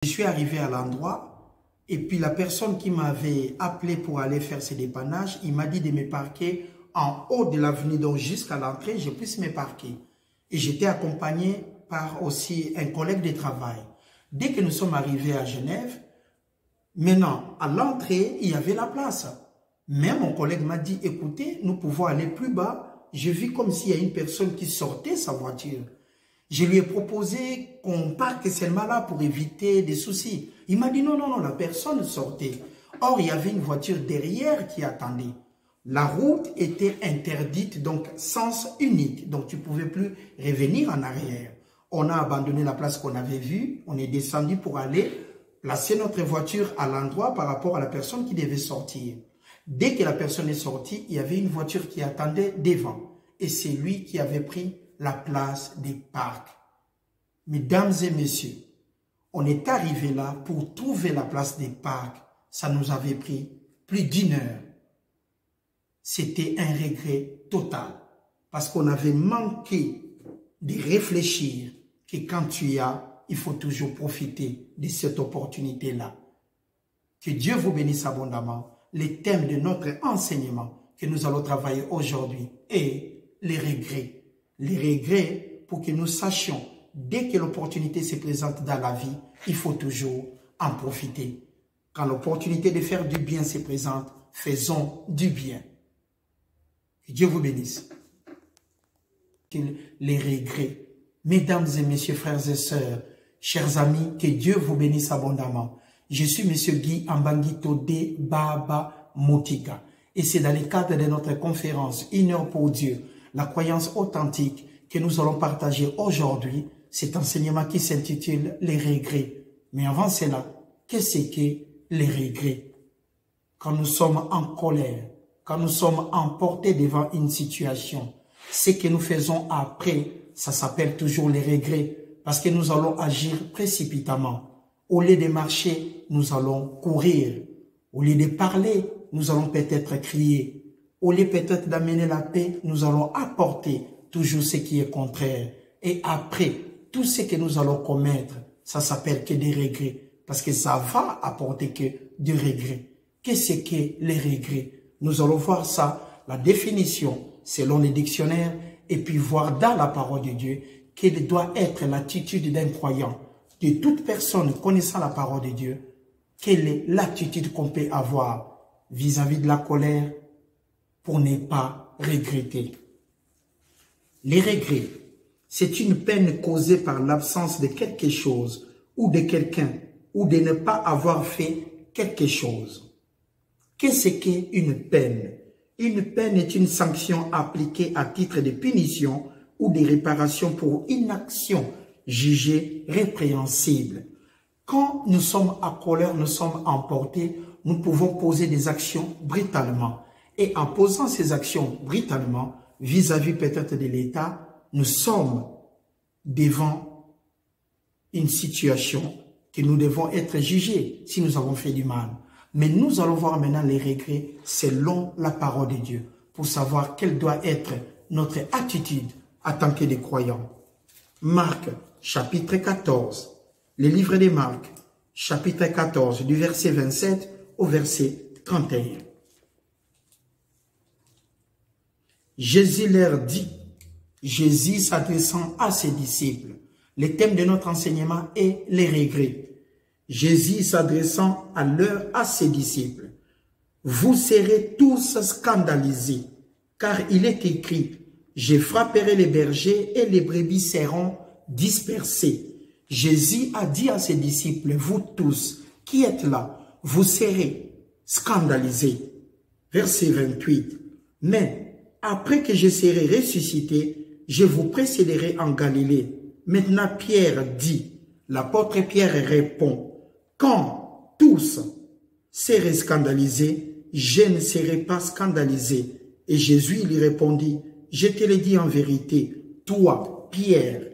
Je suis arrivé à l'endroit et puis la personne qui m'avait appelé pour aller faire ses dépannages, il m'a dit de me parquer en haut de l'avenue, donc jusqu'à l'entrée, je puisse me parquer. Et j'étais accompagné par aussi un collègue de travail. Dès que nous sommes arrivés à Genève, maintenant, à l'entrée, il y avait la place. Mais mon collègue m'a dit, écoutez, nous pouvons aller plus bas. Je vis comme s'il y a une personne qui sortait sa voiture. Je lui ai proposé qu'on parque seulement là pour éviter des soucis. Il m'a dit non, non, non, la personne sortait. Or, il y avait une voiture derrière qui attendait. La route était interdite, donc sens unique. Donc, tu ne pouvais plus revenir en arrière. On a abandonné la place qu'on avait vue. On est descendu pour aller placer notre voiture à l'endroit par rapport à la personne qui devait sortir. Dès que la personne est sortie, il y avait une voiture qui attendait devant. Et c'est lui qui avait pris la place des parcs. Mesdames et messieurs, on est arrivé là pour trouver la place des parcs. Ça nous avait pris plus d'1 heure. C'était un regret total parce qu'on avait manqué de réfléchir que quand tu as, il faut toujours profiter de cette opportunité-là. Que Dieu vous bénisse abondamment. Le thème de notre enseignement que nous allons travailler aujourd'hui est les regrets. Les regrets pour que nous sachions, dès que l'opportunité se présente dans la vie, il faut toujours en profiter. Quand l'opportunité de faire du bien se présente, faisons du bien. Que Dieu vous bénisse. Les regrets. Mesdames et messieurs, frères et sœurs, chers amis, que Dieu vous bénisse abondamment. Je suis M. Guy Ambangito de Baba Motika. Et c'est dans le cadre de notre conférence « 1 heure pour Dieu », la croyance authentique que nous allons partager aujourd'hui, cet enseignement qui s'intitule « Les regrets ». Mais avant cela, qu'est-ce que les regrets? Quand nous sommes en colère, quand nous sommes emportés devant une situation, ce que nous faisons après, ça s'appelle toujours les regrets, parce que nous allons agir précipitamment. Au lieu de marcher, nous allons courir. Au lieu de parler, nous allons peut-être crier. Au lieu peut-être d'amener la paix, nous allons apporter toujours ce qui est contraire. Et après, tout ce que nous allons commettre, ça s'appelle que des regrets. Parce que ça va apporter que des regrets. Qu'est-ce que les regrets? Nous allons voir ça, la définition selon les dictionnaires, et puis voir dans la parole de Dieu quelle doit être l'attitude d'un croyant, de toute personne connaissant la parole de Dieu, quelle est l'attitude qu'on peut avoir vis-à-vis de la colère pour ne pas regretter. Les regrets, c'est une peine causée par l'absence de quelque chose ou de quelqu'un ou de ne pas avoir fait quelque chose. Qu'est-ce qu'une peine? Une peine est une sanction appliquée à titre de punition ou de réparation pour une action jugée répréhensible. Quand nous sommes en colère, nous sommes emportés, nous pouvons poser des actions brutalement. Et en posant ces actions brutalement, vis-à-vis peut-être de l'État, nous sommes devant une situation que nous devons être jugés si nous avons fait du mal. Mais nous allons voir maintenant les regrets selon la parole de Dieu pour savoir quelle doit être notre attitude en tant que des croyants. Marc, chapitre 14. Le livre de Marc, chapitre 14, du verset 27 au verset 31. Jésus leur dit, Jésus s'adressant à ses disciples, le thème de notre enseignement est les regrets. Jésus s'adressant à ses disciples, vous serez tous scandalisés, car il est écrit, je frapperai les bergers et les brebis seront dispersées. Jésus a dit à ses disciples, vous tous qui êtes là, vous serez scandalisés. Verset 28. Mais après que je serai ressuscité, je vous précéderai en Galilée. Maintenant Pierre dit, l'apôtre Pierre répond, quand tous seraient scandalisés, je ne serai pas scandalisé. Et Jésus lui répondit, je te le dis en vérité, toi Pierre,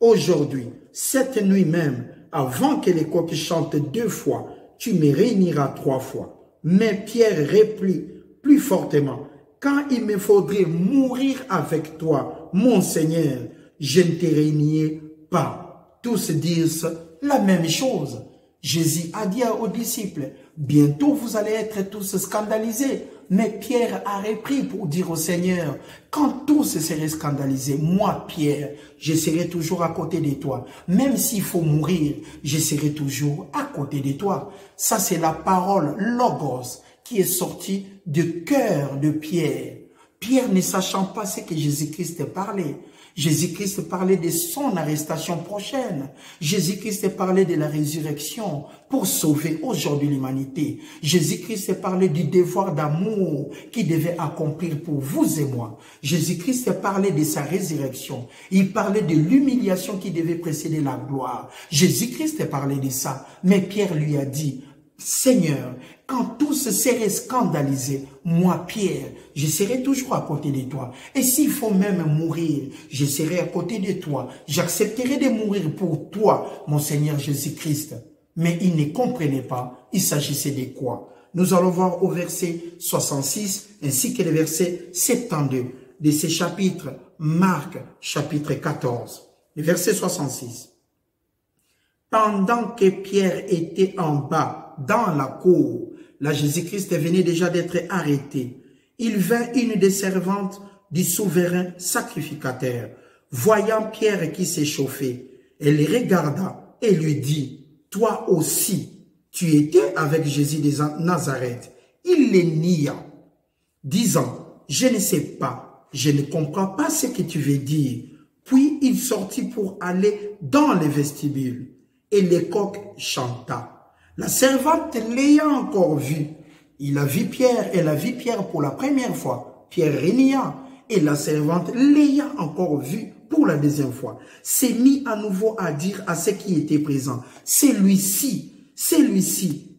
aujourd'hui, cette nuit même, avant que les coqs chantent 2 fois, tu me réuniras 3 fois. Mais Pierre reprit plus fortement, quand il me faudrait mourir avec toi, mon Seigneur, je ne te réunirai pas. tous disent la même chose. Jésus a dit aux disciples, bientôt vous allez être tous scandalisés. Mais Pierre a repris pour dire au Seigneur, quand tous seraient scandalisés, moi Pierre, je serai toujours à côté de toi. Même s'il faut mourir, je serai toujours à côté de toi. Ça c'est la parole Logos qui est sortie du cœur de Pierre. Pierre ne sachant pas ce que Jésus-Christ parlait. Jésus-Christ parlait de son arrestation prochaine. Jésus-Christ parlait de la résurrection pour sauver aujourd'hui l'humanité. Jésus-Christ parlait du devoir d'amour qu'il devait accomplir pour vous et moi. Jésus-Christ parlait de sa résurrection. Il parlait de l'humiliation qui devait précéder la gloire. Jésus-Christ parlait de ça. Mais Pierre lui a dit, Seigneur, quand tous seraient scandalisés, moi, Pierre, je serai toujours à côté de toi. Et s'il faut même mourir, je serai à côté de toi. J'accepterai de mourir pour toi, mon Seigneur Jésus-Christ. Mais il ne comprenait pas, il s'agissait de quoi? Nous allons voir au verset 66 ainsi que le verset 72 de ce chapitre, Marc, chapitre 14, le verset 66. Pendant que Pierre était en bas, dans la cour, là Jésus-Christ venait déjà d'être arrêté. Il vint une des servantes du souverain sacrificateur. Voyant Pierre qui s'échauffait, elle le regarda et lui dit, « Toi aussi, tu étais avec Jésus de Nazareth. » Il le nia, disant, « Je ne sais pas, je ne comprends pas ce que tu veux dire. » Puis il sortit pour aller dans le vestibule et le coq chanta. La servante l'ayant encore vu, il a vu Pierre, elle a vu Pierre pour la première fois. Pierre renia, et la servante l'ayant encore vu pour la deuxième fois, s'est mis à nouveau à dire à ceux qui étaient présents, celui-ci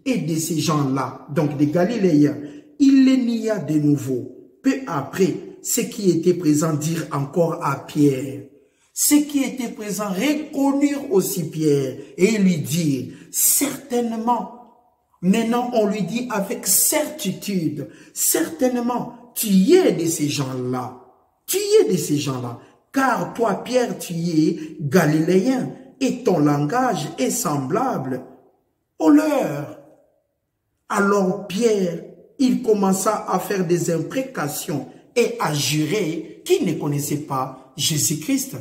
est de ces gens-là, donc des Galiléens. Il les nia de nouveau. Peu après, ceux qui étaient présents dirent encore à Pierre. Ceux qui étaient présents reconnurent aussi Pierre et lui dirent, certainement, maintenant on lui dit avec certitude, certainement, tu es de ces gens-là, car toi Pierre, tu es galiléen et ton langage est semblable au leur. Alors Pierre, il commença à faire des imprécations et à jurer qu'il ne connaissait pas Jésus-Christ.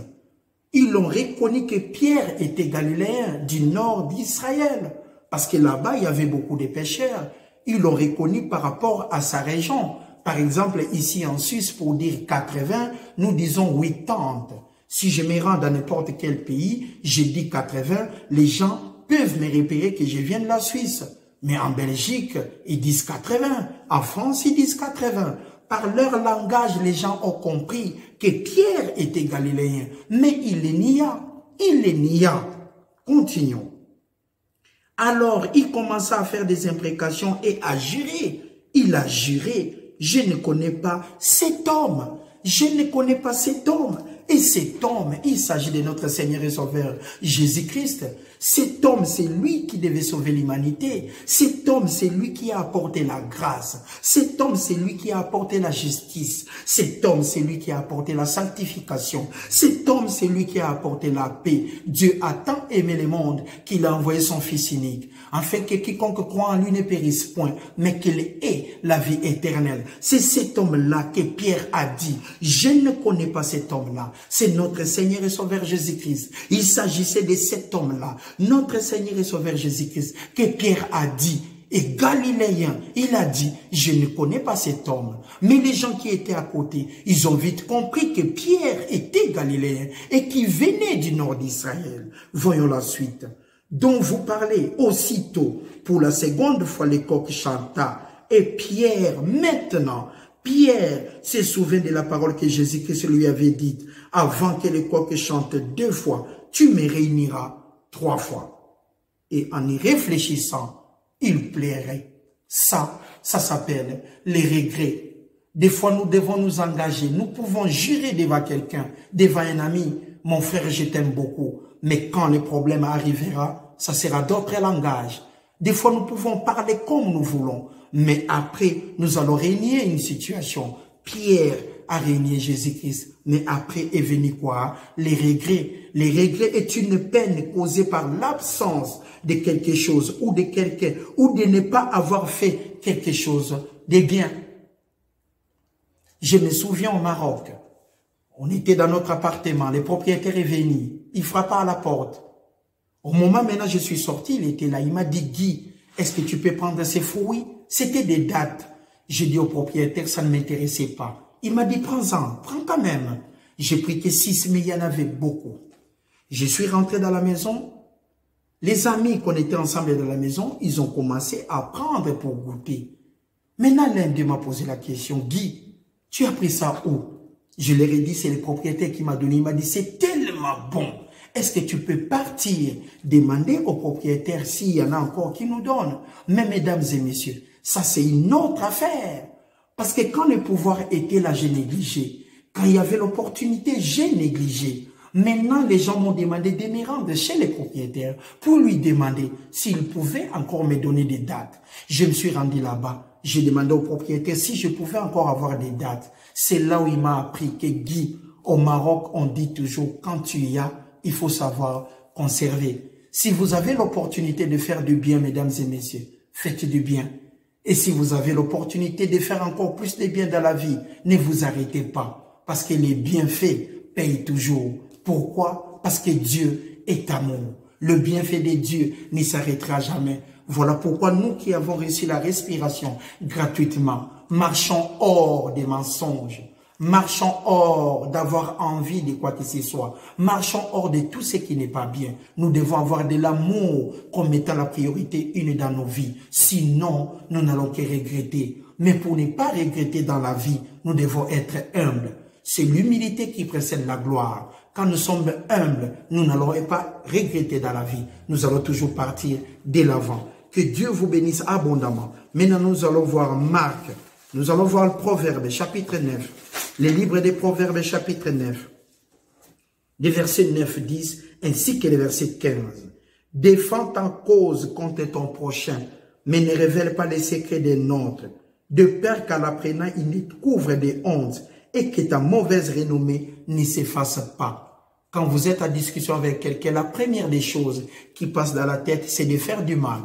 Ils l'ont reconnu que Pierre était galiléen du nord d'Israël. Parce que là-bas, il y avait beaucoup de pêcheurs. Ils l'ont reconnu par rapport à sa région. Par exemple, ici en Suisse, pour dire 80, nous disons 80. Si je me rends dans n'importe quel pays, je dis 80, les gens peuvent me repérer que je viens de la Suisse. Mais en Belgique, ils disent 80. En France, ils disent 80. Par leur langage, les gens ont compris que Pierre était galiléen, mais il les nia. Continuons. Alors, il commença à faire des imprécations et à jurer. Il a juré, je ne connais pas cet homme. Je ne connais pas cet homme. Et cet homme, il s'agit de notre Seigneur et Sauveur Jésus-Christ. Cet homme, c'est lui qui devait sauver l'humanité. Cet homme, c'est lui qui a apporté la grâce. Cet homme, c'est lui qui a apporté la justice. Cet homme, c'est lui qui a apporté la sanctification. Cet homme, c'est lui qui a apporté la paix. Dieu a tant aimé le monde qu'il a envoyé son Fils unique, afin que quiconque croit en lui ne périsse point, mais qu'il ait la vie éternelle. C'est cet homme-là que Pierre a dit, je ne connais pas cet homme-là. C'est notre Seigneur et Sauveur Jésus-Christ. Il s'agissait de cet homme-là, notre Seigneur et Sauveur Jésus-Christ, que Pierre a dit, et galiléen, il a dit, je ne connais pas cet homme. Mais les gens qui étaient à côté, ils ont vite compris que Pierre était galiléen et qu'il venait du nord d'Israël. Voyons la suite. Dont vous parlez aussitôt, pour la seconde fois le coq chanta, et Pierre, maintenant, Pierre se souvient de la parole que Jésus-Christ lui avait dite, avant que le coq chante 2 fois, tu me réuniras 3 fois. Et en y réfléchissant, il plairait. Ça s'appelle les regrets. Des fois, nous devons nous engager. Nous pouvons jurer devant quelqu'un, devant un ami, mon frère, je t'aime beaucoup. Mais quand le problème arrivera, ça sera d'autres langages. Des fois, nous pouvons parler comme nous voulons. Mais après, nous allons régner une situation. Pierre à régner Jésus-Christ. Mais après est venu quoi? Les regrets. Les regrets est une peine causée par l'absence de quelque chose ou de quelqu'un ou de ne pas avoir fait quelque chose de bien. Je me souviens au Maroc, on était dans notre appartement, le propriétaire est venu, il frappa à la porte. Au moment maintenant je suis sorti, il était là, il m'a dit, Guy, est-ce que tu peux prendre ces fruits? C'était des dattes. J'ai dit au propriétaire, ça ne m'intéressait pas. Il m'a dit, prends-en, prends quand même. J'ai pris que 6, mais il y en avait beaucoup. Je suis rentré dans la maison. Les amis qu'on était ensemble dans la maison, ils ont commencé à prendre pour goûter. Maintenant, l'un d'eux m'a posé la question, Guy, tu as pris ça où? Je leur ai dit, c'est le propriétaire qui m'a donné. Il m'a dit, c'est tellement bon. Est-ce que tu peux partir, demander au propriétaire s'il y en a encore qui nous donne? Mais mesdames et messieurs, ça c'est une autre affaire. Parce que quand le pouvoir était là, j'ai négligé. Quand il y avait l'opportunité, j'ai négligé. Maintenant, les gens m'ont demandé de me rendre chez les propriétaires pour lui demander s'il pouvait encore me donner des dates. Je me suis rendu là-bas. J'ai demandé au propriétaire si je pouvais encore avoir des dates. C'est là où il m'a appris que Guy, au Maroc, on dit toujours, quand tu y as, il faut savoir conserver. Si vous avez l'opportunité de faire du bien, mesdames et messieurs, faites du bien. Et si vous avez l'opportunité de faire encore plus de bien dans la vie, ne vous arrêtez pas. Parce que les bienfaits payent toujours. Pourquoi? Parce que Dieu est amour. Le bienfait de Dieu ne s'arrêtera jamais. Voilà pourquoi nous qui avons reçu la respiration gratuitement, marchons hors des mensonges. Marchons hors d'avoir envie de quoi que ce soit. Marchons hors de tout ce qui n'est pas bien. Nous devons avoir de l'amour comme étant la priorité une dans nos vies. Sinon, nous n'allons que regretter. Mais pour ne pas regretter dans la vie, nous devons être humbles. C'est l'humilité qui précède la gloire. Quand nous sommes humbles, nous n'allons pas regretter dans la vie. Nous allons toujours partir de l'avant. Que Dieu vous bénisse abondamment. Maintenant, nous allons voir Marc. Nous allons voir le Proverbe, chapitre 9. Les livres des Proverbes, chapitre 9. Les versets 9, 10, ainsi que les versets 15. Défends ta cause contre ton prochain, mais ne révèle pas les secrets des nôtres, de peur qu'à l'apprenant, il ne te couvre de honte et que ta mauvaise renommée ne s'efface pas. Quand vous êtes en discussion avec quelqu'un, la première des choses qui passe dans la tête, c'est de faire du mal.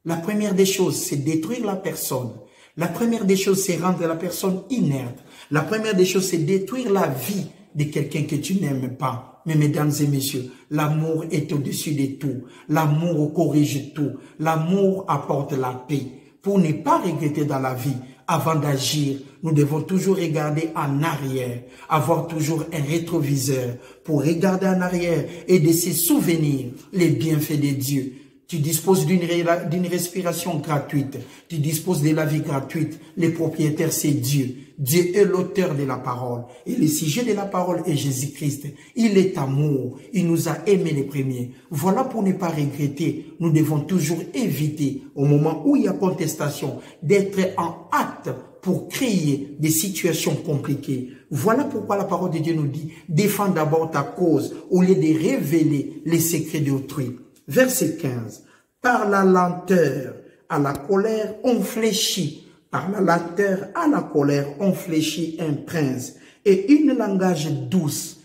La première des choses, c'est détruire la personne. La première des choses, c'est rendre la personne inerte. La première des choses, c'est détruire la vie de quelqu'un que tu n'aimes pas. Mais mesdames et messieurs, l'amour est au-dessus de tout. L'amour corrige tout. L'amour apporte la paix. Pour ne pas regretter dans la vie, avant d'agir, nous devons toujours regarder en arrière, avoir toujours un rétroviseur pour regarder en arrière et de se souvenir les bienfaits de Dieu. Tu disposes d'une respiration gratuite. Tu disposes de la vie gratuite. Le propriétaire, c'est Dieu. Dieu est l'auteur de la parole. Et le sujet de la parole est Jésus-Christ. Il est amour. Il nous a aimés les premiers. Voilà pour ne pas regretter. Nous devons toujours éviter, au moment où il y a contestation, d'être en acte pour créer des situations compliquées. Voilà pourquoi la parole de Dieu nous dit, défends d'abord ta cause au lieu de révéler les secrets d'autrui. Verset 15. Par la lenteur à la colère, on fléchit. Par la lenteur à la colère, on fléchit un prince. Et une langage douce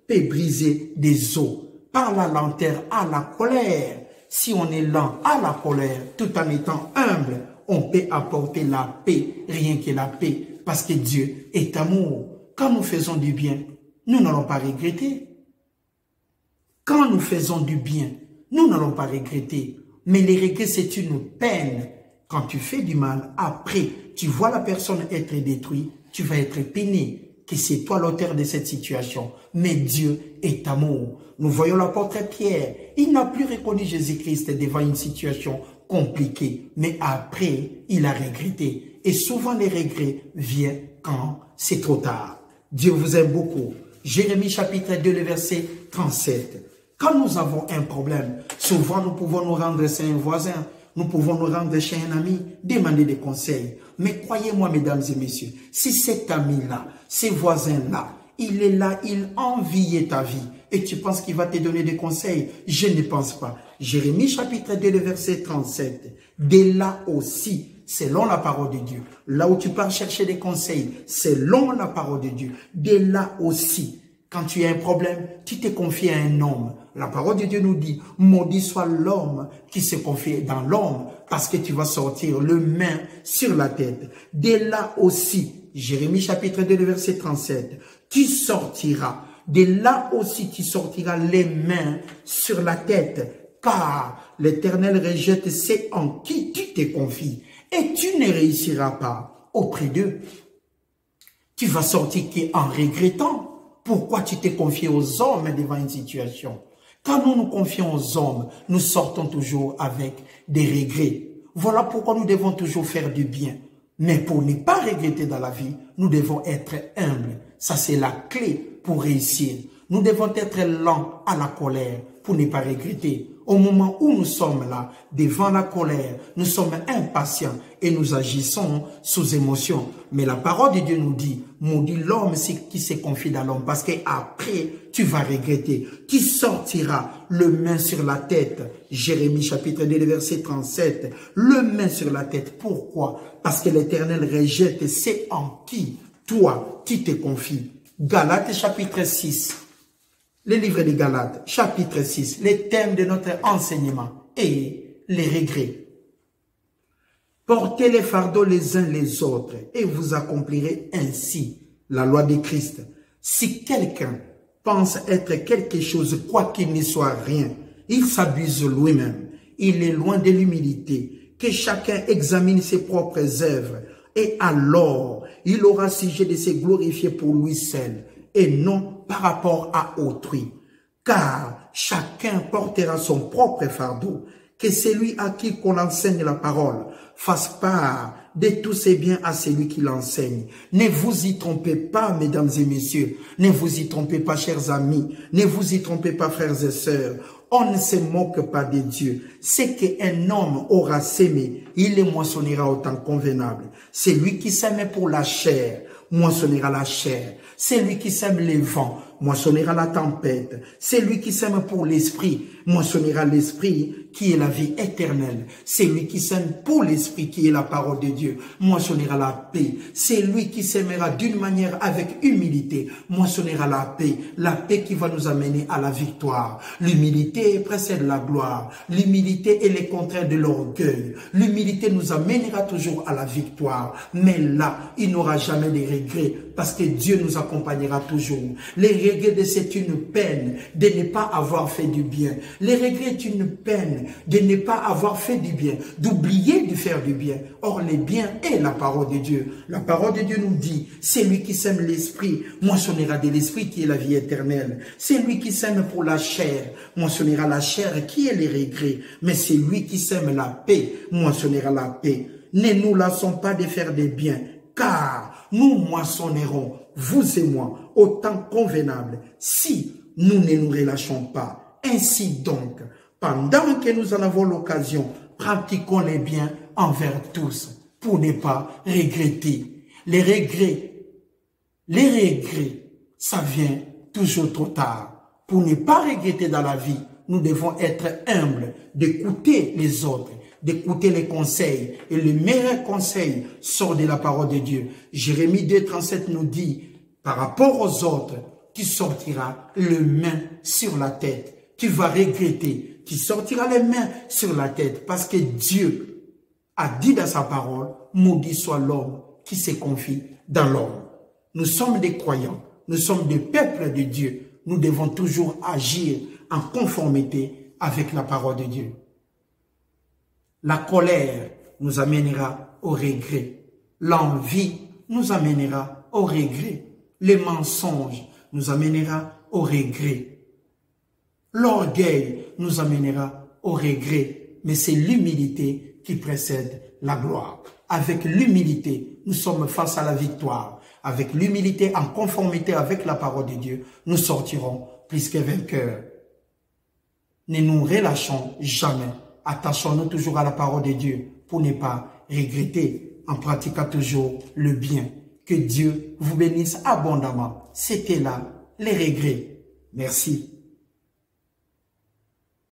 peut briser des os. Par la lenteur à la colère, si on est lent à la colère, tout en étant humble, on peut apporter la paix, rien que la paix, parce que Dieu est amour. Quand nous faisons du bien, nous n'allons pas regretter. Quand nous faisons du bien, nous n'allons pas regretter. Mais les regrets, c'est une peine. Quand tu fais du mal, après, tu vois la personne être détruite, tu vas être peiné, que c'est toi l'auteur de cette situation. Mais Dieu est amour. Nous voyons l'apôtre Pierre. Il n'a plus reconnu Jésus-Christ devant une situation compliquée. Mais après, il a regretté. Et souvent, les regrets viennent quand c'est trop tard. Dieu vous aime beaucoup. Jérémie chapitre 2, le verset 37. Quand nous avons un problème, souvent nous pouvons nous rendre chez un voisin, nous pouvons nous rendre chez un ami, demander des conseils. Mais croyez-moi, mesdames et messieurs, si cet ami-là, ce voisin-là, il est là, il envie ta vie, et tu penses qu'il va te donner des conseils, je ne pense pas. Jérémie chapitre 2, le verset 37. De là aussi, selon la parole de Dieu. Là où tu pars chercher des conseils, selon la parole de Dieu. Dès là aussi, quand tu as un problème, tu te confies à un homme. La parole de Dieu nous dit, maudit soit l'homme qui se confie dans l'homme, parce que tu vas sortir le main sur la tête. Dès là aussi, Jérémie chapitre 2, verset 37, tu sortiras. Dès là aussi, tu sortiras les mains sur la tête, car l'Éternel rejette ceux en qui tu te confies, et tu ne réussiras pas auprès d'eux. Tu vas sortir en regrettant. Pourquoi tu t'es confié aux hommes devant une situation? Quand nous nous confions aux hommes, nous sortons toujours avec des regrets. Voilà pourquoi nous devons toujours faire du bien. Mais pour ne pas regretter dans la vie, nous devons être humbles. Ça, c'est la clé pour réussir. Nous devons être lents à la colère pour ne pas regretter. Au moment où nous sommes là, devant la colère, nous sommes impatients et nous agissons sous émotion. Mais la parole de Dieu nous dit, maudit l'homme qui se confie dans l'homme, parce qu'après, tu vas regretter. Tu sortiras le main sur la tête. Jérémie chapitre 2, verset 37. Le main sur la tête. Pourquoi? Parce que l'Éternel rejette ceux en qui toi, tu te confies. Galates chapitre 6. Le livre de Galates, chapitre 6, les thèmes de notre enseignement et les regrets. Portez les fardeaux les uns les autres et vous accomplirez ainsi la loi de Christ. Si quelqu'un pense être quelque chose, quoi qu'il ne soit rien, il s'abuse lui-même. Il est loin de l'humilité. Que chacun examine ses propres œuvres et alors il aura sujet de se glorifier pour lui seul et non par rapport à autrui, car chacun portera son propre fardeau, que celui à qui qu'on enseigne la parole fasse part de tous ses biens à celui qui l'enseigne. Ne vous y trompez pas, mesdames et messieurs, ne vous y trompez pas, chers amis, ne vous y trompez pas, frères et sœurs. On ne se moque pas de Dieu. Ce qu'un homme aura sémé, il le moissonnera au temps convenable. Celui qui sème pour la chair, moissonnera la chair. Celui qui sème les vents, moissonnera la tempête. Celui qui sème pour l'esprit, moissonnera l'esprit qui est la vie éternelle. Celui qui sème pour l'esprit qui est la parole de Dieu, moissonnera la paix. Celui qui sèmera d'une manière avec humilité, moissonnera la paix qui va nous amener à la victoire. L'humilité précède la gloire. L'humilité est le contraire de l'orgueil. L'humilité nous amènera toujours à la victoire. Mais là, il n'aura jamais de regrets parce que Dieu nous accompagnera toujours. Les regrets, c'est une peine de ne pas avoir fait du bien. Les regrets est une peine de ne pas avoir fait du bien, d'oublier de faire du bien. Or, le bien est la parole de Dieu. La parole de Dieu nous dit, celui qui sème l'esprit, moissonnera de l'esprit qui est la vie éternelle. Celui qui sème pour la chair, moissonnera la chair qui est les regrets. Mais celui qui sème la paix, moissonnera la paix. Ne nous lassons pas de faire des biens, car nous moissonnerons, vous et moi, au temps convenable, si nous ne nous relâchons pas. Ainsi donc, pendant que nous en avons l'occasion, pratiquons les biens envers tous, pour ne pas regretter. Les regrets, ça vient toujours trop tard. Pour ne pas regretter dans la vie, nous devons être humbles, d'écouter les autres, d'écouter les conseils. Et le meilleur conseil sort de la parole de Dieu. Jérémie 2, 37 nous dit, par rapport aux autres, tu sortiras les mains sur la tête. Tu vas regretter. Tu sortiras les mains sur la tête parce que Dieu a dit dans sa parole, maudit soit l'homme qui se confie dans l'homme. Nous sommes des croyants. Nous sommes des peuples de Dieu. Nous devons toujours agir en conformité avec la parole de Dieu. La colère nous amènera au regret. L'envie nous amènera au regret. Les mensonges nous amènera au regret. L'orgueil nous amènera au regret. Mais c'est l'humilité qui précède la gloire. Avec l'humilité, nous sommes face à la victoire. Avec l'humilité, en conformité avec la parole de Dieu, nous sortirons plus que vainqueurs. Ne nous relâchons jamais. Attachons-nous toujours à la parole de Dieu pour ne pas regretter en pratiquant toujours le bien. Que Dieu vous bénisse abondamment. C'était là les regrets. Merci.